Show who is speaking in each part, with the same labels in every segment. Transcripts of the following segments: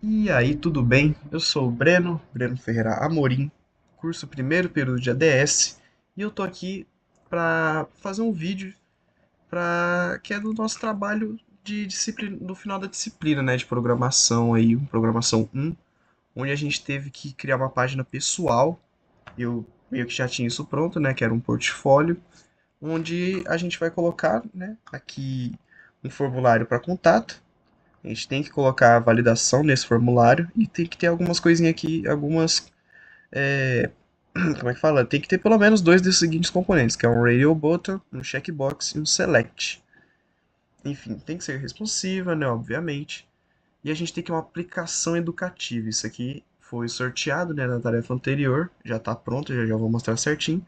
Speaker 1: E aí, tudo bem? Eu sou o Breno Ferreira Amorim, curso primeiro período de ADS, e eu tô aqui para fazer um vídeo que é do nosso trabalho de disciplina, do final da disciplina, né, de programação aí, programação 1, onde a gente teve que criar uma página pessoal. Eu meio que já tinha isso pronto, né, que era um portfólio, onde a gente vai colocar, né, aqui um formulário para contato. A gente tem que colocar a validação nesse formulário e tem que ter algumas coisinhas aqui, como é que fala? Tem que ter pelo menos dois desses seguintes componentes, que é um radio button, um checkbox e um select. Enfim, tem que ser responsiva, né, obviamente. E a gente tem que ter uma aplicação educativa. Isso aqui foi sorteado, né, na tarefa anterior, já está pronto, já vou mostrar certinho.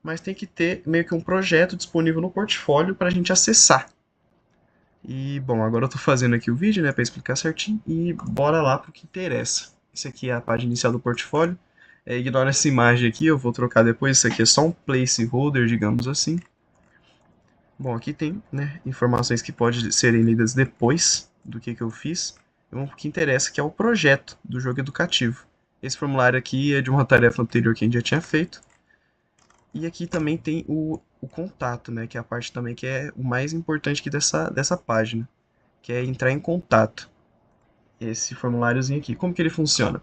Speaker 1: Mas tem que ter meio que um projeto disponível no portfólio para a gente acessar. E, bom, agora eu tô fazendo aqui o vídeo, né, para explicar certinho e bora lá pro que interessa. Isso aqui é a página inicial do portfólio. Ignora essa imagem aqui, eu vou trocar depois. Isso aqui é só um placeholder, digamos assim. Bom, aqui tem, né, informações que podem serem lidas depois do que eu fiz. O que interessa que é o projeto do jogo educativo. Esse formulário aqui é de uma tarefa anterior que a gente já tinha feito. E aqui também tem o contato, né, que é a parte também que é o mais importante aqui dessa página, que é entrar em contato. Esse formuláriozinho aqui. Como que ele funciona?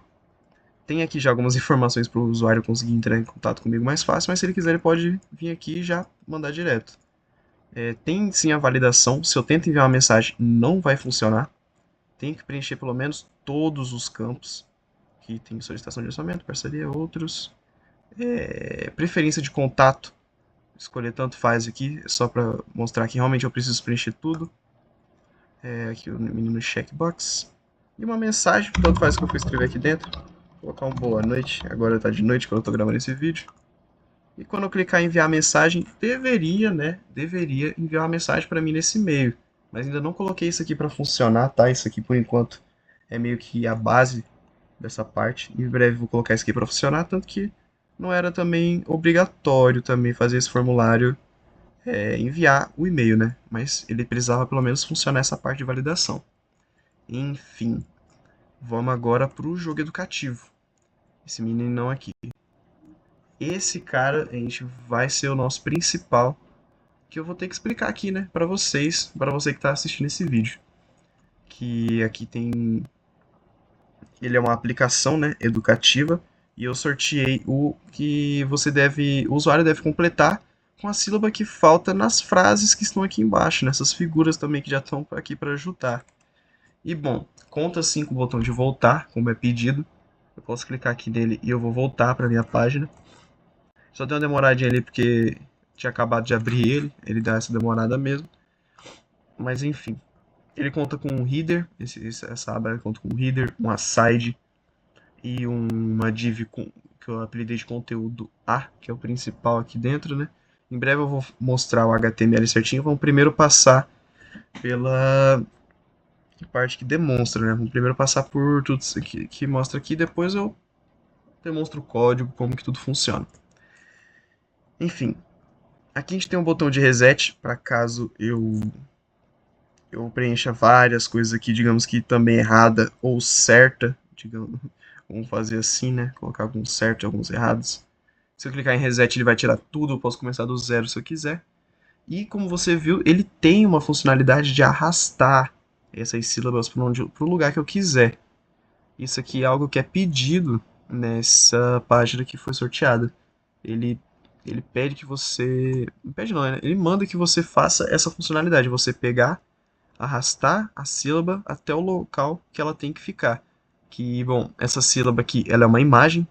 Speaker 1: Tem aqui já algumas informações para o usuário conseguir entrar em contato comigo mais fácil, mas se ele quiser ele pode vir aqui e já mandar direto. Tem sim a validação, se eu tento enviar uma mensagem não vai funcionar. Tem que preencher pelo menos todos os campos. Aqui tem solicitação de orçamento, parceria, outros. Preferência de contato, escolher tanto faz aqui, só para mostrar que realmente eu preciso preencher tudo. Aqui o menino checkbox. E uma mensagem, tanto faz que eu fui escrever aqui dentro. Vou colocar um boa noite, agora tá de noite quando eu tô gravando esse vídeo. E quando eu clicar em enviar mensagem, deveria, né? Deveria enviar uma mensagem para mim nesse e-mail. Mas ainda não coloquei isso aqui para funcionar, tá? Isso aqui por enquanto é meio que a base dessa parte. Em breve vou colocar isso aqui para funcionar, tanto que não era também obrigatório também fazer esse formulário, enviar o e-mail, né? Mas ele precisava pelo menos funcionar essa parte de validação. Enfim, vamos agora para o jogo educativo. Esse meninão aqui. Esse cara, a gente vai ser o nosso principal, que eu vou ter que explicar aqui, né, para vocês, para você que está assistindo esse vídeo. Que aqui tem, ele é uma aplicação, né, educativa, e eu sorteei o que o usuário deve completar com a sílaba que falta nas frases que estão aqui embaixo, nessas figuras também que já estão aqui para ajudar. E bom, conta sim com o botão de voltar, como é pedido. Eu posso clicar aqui nele e eu vou voltar para minha página. Só deu uma demoradinha ali porque tinha acabado de abrir ele dá essa demorada mesmo. Mas enfim, ele conta com um header, essa aba conta com um header, uma aside e uma div que eu apelidei de conteúdo A, que é o principal aqui dentro, né? Em breve eu vou mostrar o HTML certinho. Vamos primeiro passar pela parte que demonstra, né? Vamos primeiro passar por tudo isso aqui que mostra aqui, depois eu demonstro o código, como que tudo funciona. Enfim, aqui a gente tem um botão de reset para caso eu preencha várias coisas aqui, digamos que também errada ou certa, digamos, vamos fazer assim, né? Colocar alguns certos e alguns errados. Se eu clicar em reset, ele vai tirar tudo, eu posso começar do zero se eu quiser. E como você viu, ele tem uma funcionalidade de arrastar essas sílabas para o lugar que eu quiser. Isso aqui é algo que é pedido nessa página que foi sorteada. Ele, ele pede que você. Não pede não, né? Ele manda que você faça essa funcionalidade. Você pegar, arrastar a sílaba até o local que ela tem que ficar. Que, bom, essa sílaba aqui, ela é uma imagem,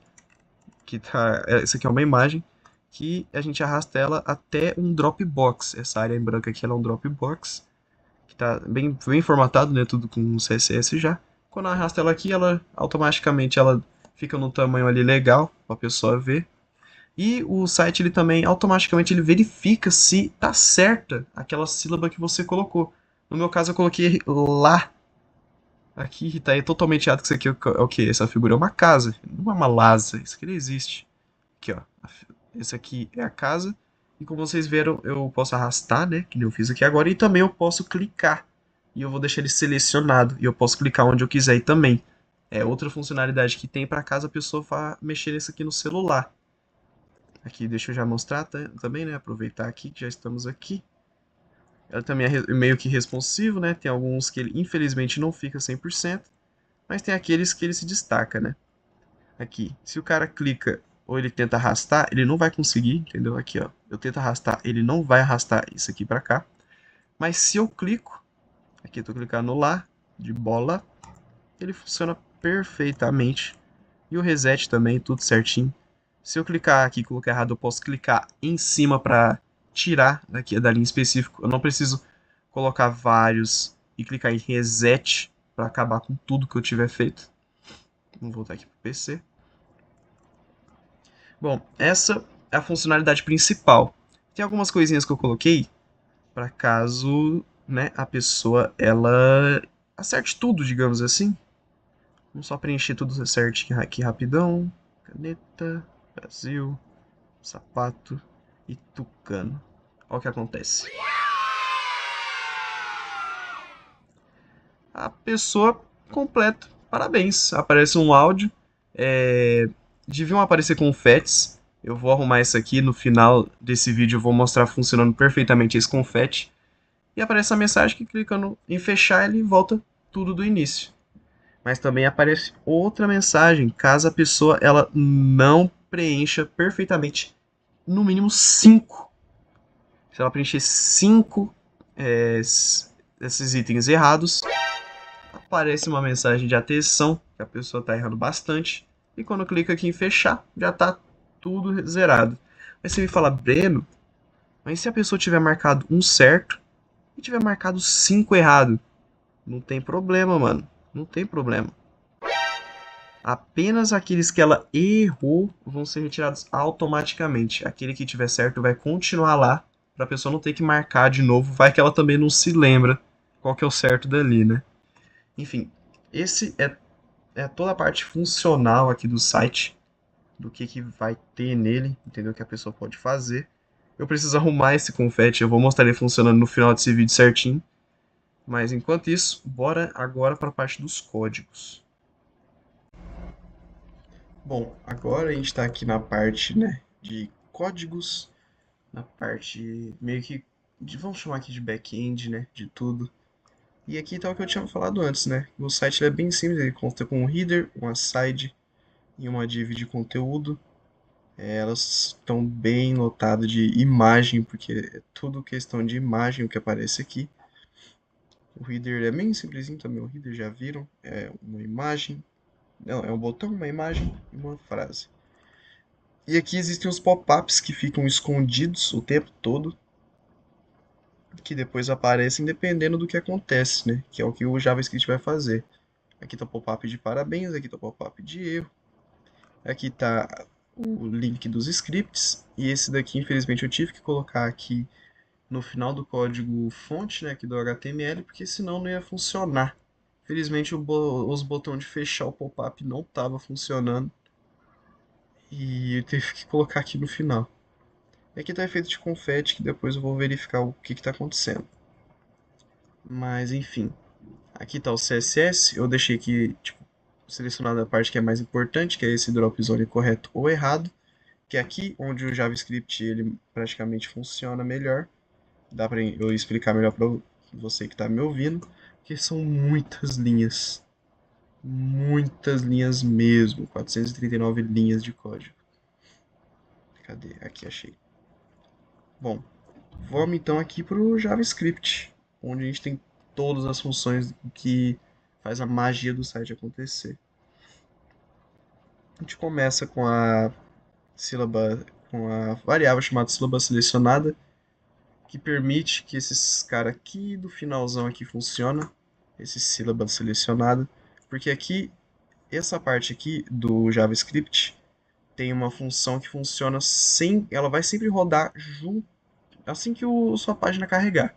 Speaker 1: essa aqui é uma imagem, que a gente arrasta ela até um Dropbox. Essa área em branco aqui, ela é um Dropbox, que tá bem formatado, né, tudo com CSS já. Quando eu arrasto ela aqui, ela automaticamente ela fica no tamanho ali legal, para a pessoa ver. E o site ele também automaticamente ele verifica se tá certa aquela sílaba que você colocou. No meu caso eu coloquei lá. Aqui tá aí totalmente errado que isso aqui é o que? Essa figura é uma casa, não é uma lasa. Isso aqui não existe. Aqui, ó. Esse aqui é a casa. E como vocês viram, eu posso arrastar, né? Que nem eu fiz aqui agora. E também eu posso clicar. E eu vou deixar ele selecionado. E eu posso clicar onde eu quiser também. É outra funcionalidade que tem para caso a pessoa vá mexer nisso aqui no celular. Aqui, deixa eu já mostrar também, né? Aproveitar aqui que já estamos aqui. Ela também é meio que responsivo, né? Tem alguns que ele infelizmente não fica 100%, mas tem aqueles que ele se destaca, né? Aqui, se o cara clica ou ele tenta arrastar, ele não vai conseguir, entendeu? Aqui, ó, eu tento arrastar, ele não vai arrastar isso aqui pra cá. Mas se eu clico, aqui eu tô clicando no lá, de bola, ele funciona perfeitamente. E o reset também, tudo certinho. Se eu clicar aqui e colocar errado, eu posso clicar em cima para tirar daqui da linha específica. Eu não preciso colocar vários e clicar em reset para acabar com tudo que eu tiver feito. Vamos voltar aqui para o PC. Bom, essa é a funcionalidade principal. Tem algumas coisinhas que eu coloquei para caso, né, a pessoa ela acerte tudo, digamos assim. Vamos só preencher tudo certinho aqui rapidão. Caneta, Brasil, sapato e tucano. Olha o que acontece. A pessoa completa. Parabéns. Aparece um áudio. Deviam aparecer confetes. Eu vou arrumar isso aqui. No final desse vídeo eu vou mostrar funcionando perfeitamente esse confete. E aparece a mensagem que clicando em fechar ele volta tudo do início. Mas também aparece outra mensagem caso a pessoa ela não preencha perfeitamente no mínimo 5. Se ela preencher 5 desses itens errados, aparece uma mensagem de atenção que a pessoa está errando bastante. E quando clica aqui em fechar, já está tudo zerado. Mas você me fala, Breno, mas se a pessoa tiver marcado um certo e tiver marcado 5 errado? Não tem problema, mano. Não tem problema. Apenas aqueles que ela errou vão ser retirados automaticamente. Aquele que tiver certo vai continuar lá para a pessoa não ter que marcar de novo. Vai que ela também não se lembra qual que é o certo dali, né? Enfim, esse é toda a parte funcional aqui do site, do que vai ter nele, entendeu? Que a pessoa pode fazer. Eu preciso arrumar esse confete, eu vou mostrar ele funcionando no final desse vídeo certinho. Mas enquanto isso, bora agora para a parte dos códigos. Bom, agora a gente está aqui na parte, né, de códigos, na parte meio que, vamos chamar aqui de back-end, né, de tudo. E aqui tá o que eu tinha falado antes, né, o site é bem simples, ele consta com um header, uma side e uma div de conteúdo. Elas estão bem lotadas de imagem, porque é tudo questão de imagem o que aparece aqui. O header é bem simplesinho também, o header já viram, é uma imagem, não, é um botão, uma imagem e uma frase. E aqui existem os pop-ups que ficam escondidos o tempo todo, que depois aparecem dependendo do que acontece, né? Que é o que o JavaScript vai fazer. Aqui está o pop-up de parabéns, aqui está o pop-up de erro, aqui está o link dos scripts, e esse daqui, infelizmente, eu tive que colocar aqui no final do código fonte, né, aqui do HTML, porque senão não ia funcionar. Infelizmente, os botões de fechar o pop-up não estavam funcionando, e eu tive que colocar aqui no final. E aqui está o efeito de confete, que depois eu vou verificar o que está acontecendo. Mas enfim, aqui está o CSS, eu deixei aqui tipo, selecionada a parte que é mais importante, que é esse drop zone correto ou errado, que é aqui onde o JavaScript ele praticamente funciona melhor. Dá para eu explicar melhor para você que está me ouvindo, porque são muitas linhas mesmo, 439 linhas de código. Cadê? Aqui achei. Bom, vamos então aqui para o JavaScript, onde a gente tem todas as funções que faz a magia do site acontecer. A gente começa com a sílaba, com a variável chamada sílaba selecionada, que permite que esses caras aqui do finalzão aqui funciona, esse sílaba selecionada, porque aqui essa parte aqui do JavaScript tem uma função que funciona sem, ela vai sempre rodar junto assim que sua página carregar.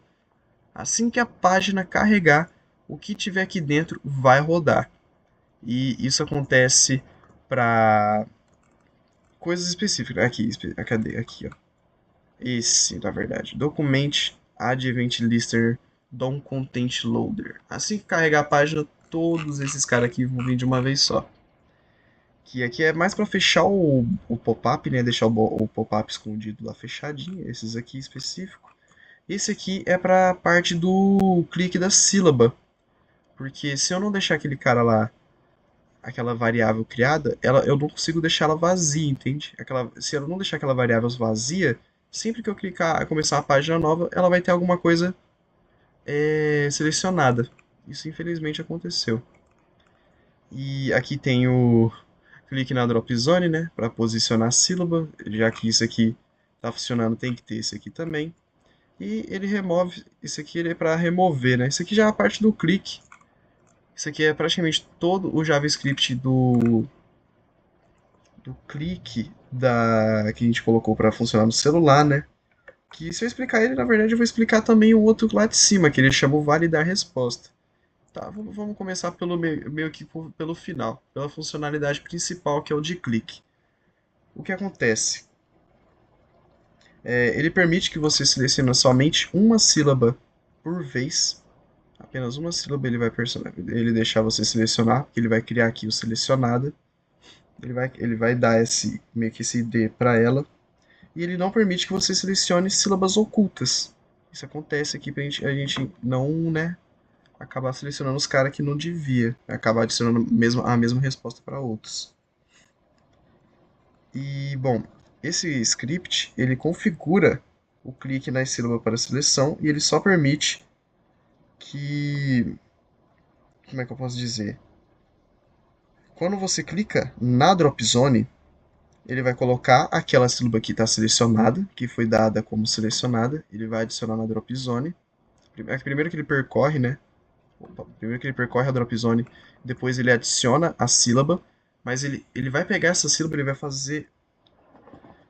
Speaker 1: Assim que a página carregar, o que tiver aqui dentro vai rodar. E isso acontece para coisas específicas. Aqui, cadê? Aqui, ó. Esse, na verdade. Document Add Event Listener DOM Content Loader. Assim que carregar a página, todos esses caras aqui vão vir de uma vez só. Que aqui é mais para fechar o pop-up, né? Deixar o pop-up escondido lá fechadinho. Esses aqui específico. Esse aqui é para parte do clique da sílaba. Porque se eu não deixar aquele cara lá, aquela variável criada, eu não consigo deixar ela vazia, entende? Se eu não deixar aquela variável vazia, sempre que eu clicar começar a página nova, ela vai ter alguma coisa selecionada. Isso infelizmente aconteceu. E aqui tem o clique na drop zone, né, para posicionar a sílaba, já que isso aqui está funcionando, tem que ter esse aqui também. E ele remove, isso aqui ele é para remover, né? Isso aqui já é a parte do clique. Isso aqui é praticamente todo o JavaScript do clique que a gente colocou para funcionar no celular, né? Que se eu explicar ele, na verdade eu vou explicar também o outro lá de cima, que ele chama o validar resposta. Tá, vamos começar meio que pelo final, pela funcionalidade principal, que é o de clique. O que acontece? Ele permite que você selecione somente uma sílaba por vez. Apenas uma sílaba ele deixar você selecionar, porque ele vai criar aqui o selecionada. Ele vai dar meio que esse ID para ela. E ele não permite que você selecione sílabas ocultas. Isso acontece aqui pra a gente não, né, acabar selecionando os caras que não devia. Acabar adicionando a mesma resposta para outros. E, bom, esse script, ele configura o clique na sílaba para seleção e ele só permite que... Como é que eu posso dizer? Quando você clica na drop zone, ele vai colocar aquela sílaba que está selecionada, que foi dada como selecionada, ele vai adicionar na drop zone. Primeiro que ele percorre, né? Primeiro que ele percorre a drop zone, depois ele adiciona a sílaba, mas ele vai pegar essa sílaba, ele vai fazer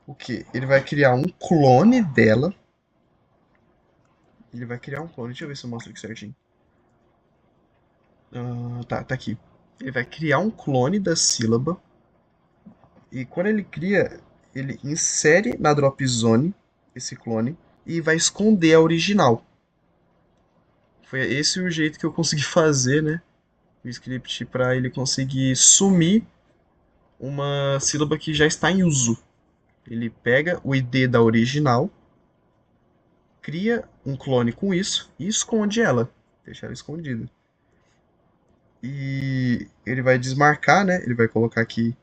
Speaker 1: o quê? Ele vai criar um clone dela. Ele vai criar um clone. Deixa eu ver se eu mostro aqui certinho. Tá aqui. Ele vai criar um clone da sílaba. E quando ele cria, ele insere na drop zone esse clone e vai esconder a original. Foi esse o jeito que eu consegui fazer, né? O script para ele conseguir sumir uma sílaba que já está em uso. Ele pega o ID da original, cria um clone com isso e esconde ela. Deixa ela escondida. E ele vai desmarcar, né? Ele vai colocar aqui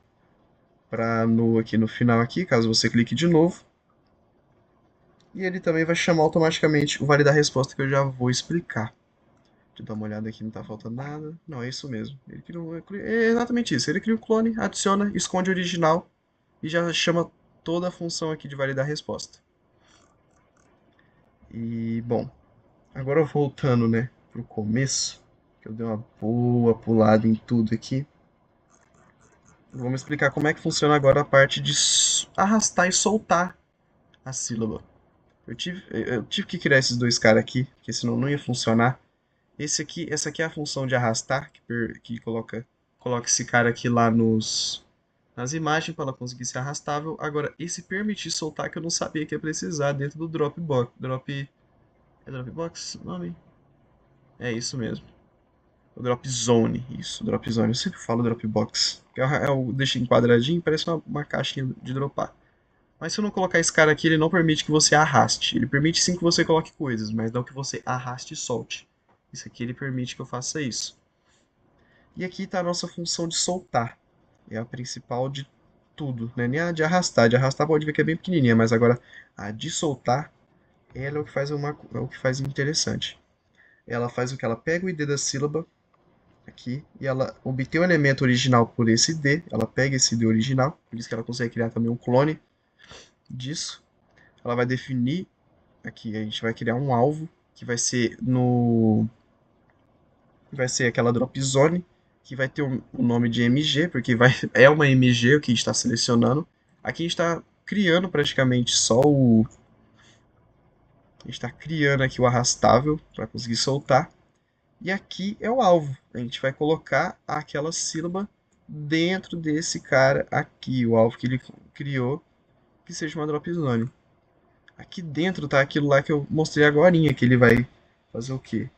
Speaker 1: aqui no final aqui, caso você clique de novo. E ele também vai chamar automaticamente o validar resposta que eu já vou explicar. Deixa eu dar uma olhada aqui, não tá faltando nada. Não, é isso mesmo. É exatamente isso. Ele cria o clone, adiciona, esconde o original e já chama toda a função aqui de validar resposta. E, bom, agora voltando, né, pro começo, que eu dei uma boa pulada em tudo aqui. Vamos explicar como é que funciona agora a parte de arrastar e soltar a sílaba. Eu tive que criar esses dois caras aqui, porque senão não ia funcionar. Essa aqui é a função de arrastar, que coloca esse cara aqui lá nas imagens para ela conseguir ser arrastável. Agora, esse permitir soltar que eu não sabia que ia precisar dentro do Dropbox. É Dropbox o nome? É isso mesmo. O Drop Zone, isso, Drop Zone. Eu sempre falo Dropbox. Deixa enquadradinho, parece uma caixinha de dropar. Mas se eu não colocar esse cara aqui, ele não permite que você arraste. Ele permite sim que você coloque coisas, mas não que você arraste e solte. Isso aqui ele permite que eu faça isso. E aqui está a nossa função de soltar. É a principal de tudo, né? Nem a de arrastar. De arrastar pode ver que é bem pequenininha, mas agora a de soltar, ela é o que faz é o que faz interessante. Ela faz o que? Ela pega o ID da sílaba aqui e ela obtém o elemento original por esse ID. Ela pega esse ID original, por isso que ela consegue criar também um clone disso. Ela vai definir aqui, a gente vai criar um alvo que vai ser aquela drop zone que vai ter o nome de MG, porque é uma MG o que a gente está selecionando. Aqui a gente está criando praticamente só o a gente está criando aqui o arrastável para conseguir soltar. E aqui é o alvo. A gente vai colocar aquela sílaba dentro desse cara aqui, o alvo que ele criou, que seja uma drop zone. Aqui dentro tá aquilo lá que eu mostrei agorinha, que ele vai fazer o quê?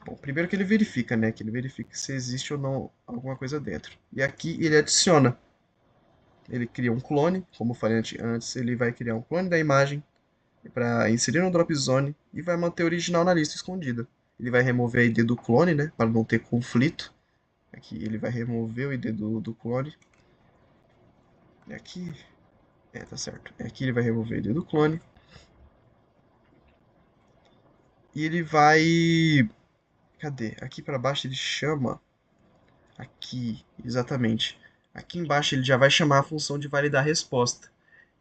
Speaker 1: Bom, primeiro que ele verifica, né? Que ele verifica se existe ou não alguma coisa dentro. E aqui ele adiciona. Ele cria um clone, como eu falei antes, ele vai criar um clone da imagem para inserir no drop zone e vai manter o original na lista escondida. Ele vai remover a ID do clone, né? Para não ter conflito. Aqui ele vai remover o ID do clone. E aqui. Tá certo. Aqui ele vai remover o ID do clone. E ele vai. Cadê? Aqui para baixo ele chama. Aqui, exatamente. Aqui embaixo ele já vai chamar a função de validar a resposta.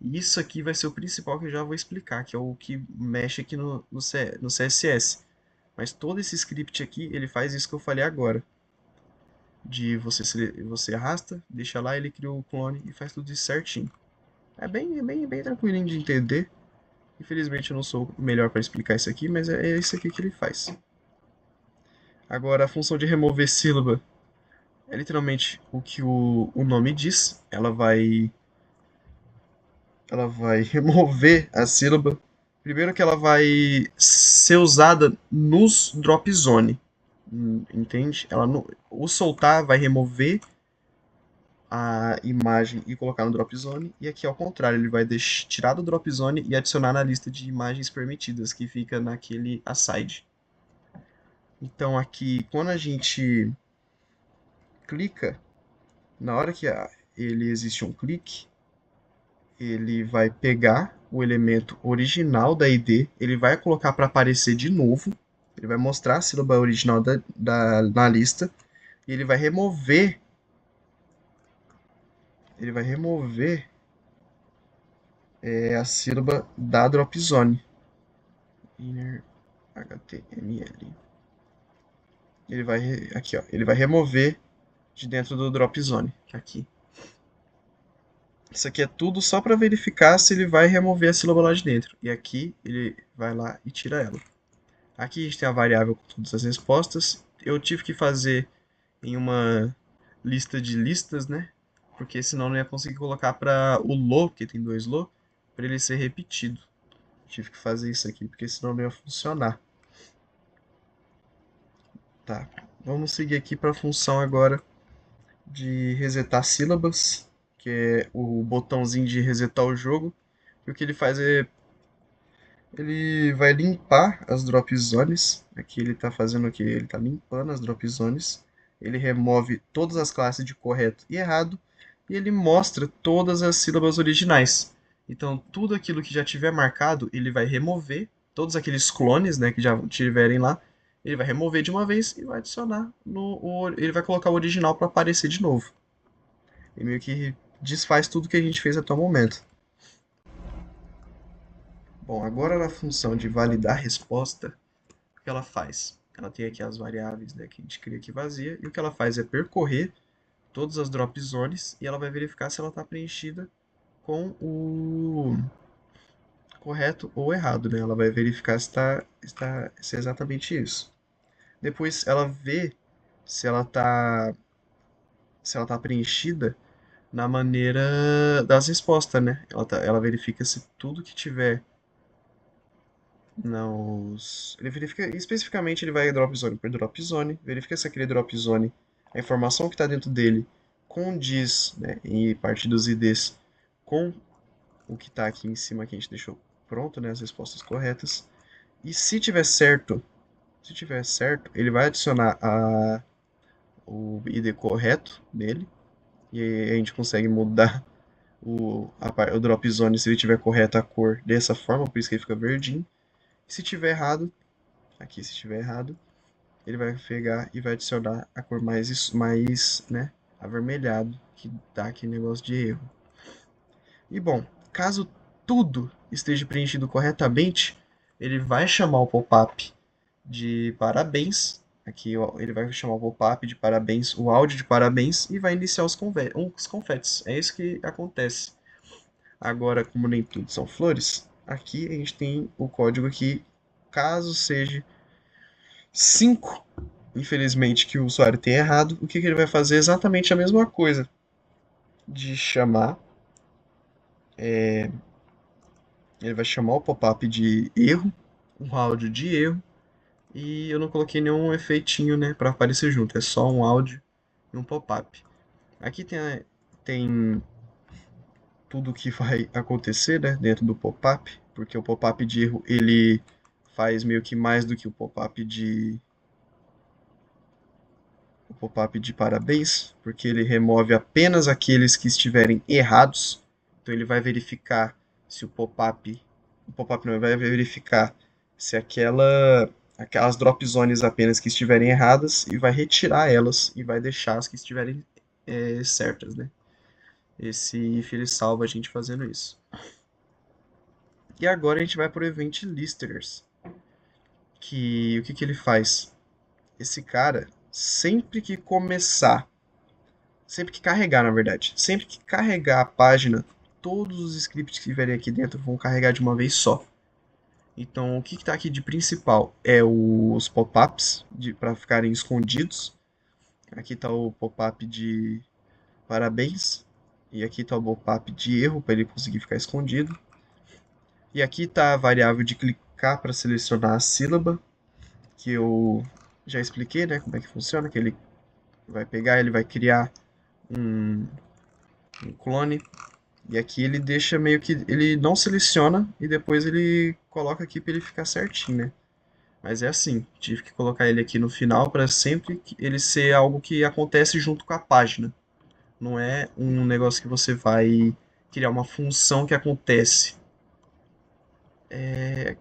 Speaker 1: E isso aqui vai ser o principal que eu já vou explicar, que é o que mexe aqui no CSS. Mas todo esse script aqui, ele faz isso que eu falei agora. De você arrasta, deixa lá, ele cria o clone e faz tudo isso certinho. É bem tranquilinho de entender. Infelizmente eu não sou o melhor para explicar isso aqui, mas é isso aqui que ele faz. Agora a função de remover sílaba é literalmente o que o nome diz. Ela vai remover a sílaba. Primeiro que ela vai ser usada nos drop zone. Entende? O soltar vai remover a imagem e colocar no drop zone. E aqui ao contrário, ele vai tirar do drop zone e adicionar na lista de imagens permitidas, que fica naquele aside. Então aqui, quando a gente clica, na hora que ele existe um clique, ele vai pegar o elemento original da ID, ele vai colocar para aparecer de novo, ele vai mostrar a sílaba original na lista, e ele vai remover a sílaba da drop zone. Inner HTML. Aqui, ó, ele vai remover de dentro do drop zone, aqui. Isso aqui é tudo só para verificar se ele vai remover a sílaba lá de dentro. E aqui ele vai lá e tira ela. Aqui a gente tem a variável com todas as respostas. Eu tive que fazer em uma lista de listas, né? Porque senão não ia conseguir colocar para o lo, que tem dois lo, para ele ser repetido. Tive que fazer isso aqui, porque senão não ia funcionar. Tá, vamos seguir aqui para a função agora de resetar sílabas, que é o botãozinho de resetar o jogo. E o que ele faz é ele vai limpar as drop zones. Aqui ele está fazendo o que? Ele está limpando as drop zones. Ele remove todas as classes de correto e errado. E ele mostra todas as sílabas originais. Então, tudo aquilo que já tiver marcado, ele vai remover. Todos aqueles clones, né, que já tiverem lá, ele vai remover de uma vez e vai adicionar ele vai colocar o original para aparecer de novo. E meio que desfaz tudo que a gente fez até o momento. Bom, agora na função de validar a resposta, o que ela faz? Ela tem aqui as variáveis, né, que a gente cria aqui vazia, e o que ela faz é percorrer todas as drop zones e ela vai verificar se ela está preenchida com o correto ou errado, né? Ela vai verificar se é exatamente isso. Depois ela vê se ela está se ela tá preenchida na maneira das respostas, né? Ela verifica se tudo que tiver ele verifica, especificamente ele vai drop zone por drop zone, verifica se aquele drop zone, a informação que está dentro dele condiz, né, em parte dos IDs com o que está aqui em cima que a gente deixou pronto, né, as respostas corretas. E se tiver certo, ele vai adicionar o ID correto dele e aí a gente consegue mudar o drop zone se ele tiver correto a cor dessa forma, por isso que ele fica verdinho. E se tiver errado, aqui se tiver errado, ele vai pegar e vai adicionar a cor mais, né, avermelhado, que dá aquele negócio de erro. E bom, caso tudo esteja preenchido corretamente, ele vai chamar o pop-up de parabéns. Aqui ó, ele vai chamar o pop-up de parabéns, o áudio de parabéns e vai iniciar os confetes. É isso que acontece. Agora, como nem tudo são flores, aqui a gente tem o código que, caso seja 5, infelizmente, que o usuário tem errado, o que ele vai fazer é exatamente a mesma coisa. De chamar. Ele vai chamar o pop-up de erro, um áudio de erro, E eu não coloquei nenhum efeitinho, né, para aparecer junto. É só um áudio e um pop-up. Aqui tem tudo o que vai acontecer, né, dentro do pop-up, porque o pop-up de erro ele faz meio que mais do que o pop-up de parabéns, porque ele remove apenas aqueles que estiverem errados. Então ele vai verificar se o pop-up não vai verificar se aquelas drop zones apenas que estiverem erradas e vai retirar elas e vai deixar as que estiverem certas, né? Esse if ele salva a gente fazendo isso. E agora a gente vai para o Event Listers, que o que que ele faz? Esse cara, sempre que carregar, na verdade, sempre que carregar a página, todos os scripts que tiverem aqui dentro vão carregar de uma vez só. Então, o que está aqui de principal é os pop-ups para ficarem escondidos. Aqui está o pop-up de parabéns e aqui está o pop-up de erro para ele conseguir ficar escondido. E aqui está a variável de clicar para selecionar a sílaba, que eu já expliquei, né, como é que funciona, que ele vai pegar, ele vai criar um, um clone. E aqui ele deixa meio que. Ele não seleciona e depois ele coloca aqui para ele ficar certinho, né? Mas é assim, tive que colocar ele aqui no final para sempre ele ser algo que acontece junto com a página. Não é um negócio que você vai criar uma função que acontece.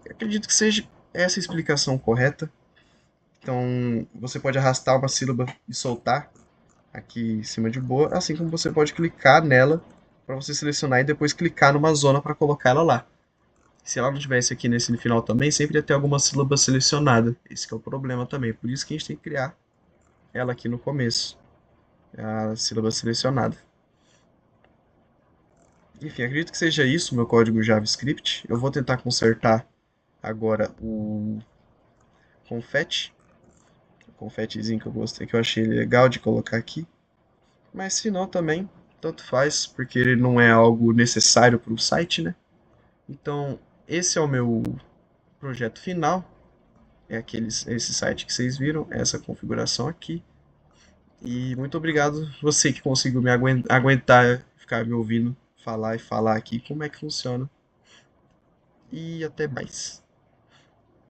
Speaker 1: Acredito que seja essa a explicação correta. Então, você pode arrastar uma sílaba e soltar aqui em cima de boa, assim como você pode clicar nela para você selecionar e depois clicar numa zona para colocar ela lá. Se ela não tivesse aqui nesse final também, sempre ia ter alguma sílaba selecionada. Esse que é o problema também. Por isso que a gente tem que criar ela aqui no começo. A sílaba selecionada. Enfim, acredito que seja isso, meu código JavaScript. Eu vou tentar consertar agora o confete. O confetezinho que eu gostei, que eu achei legal de colocar aqui. Mas se não também, tanto faz, porque ele não é algo necessário para o site, né? Então, esse é o meu projeto final. É esse site que vocês viram, essa configuração aqui. E muito obrigado você que conseguiu me aguentar, ficar me ouvindo falar e falar aqui como é que funciona. E até mais.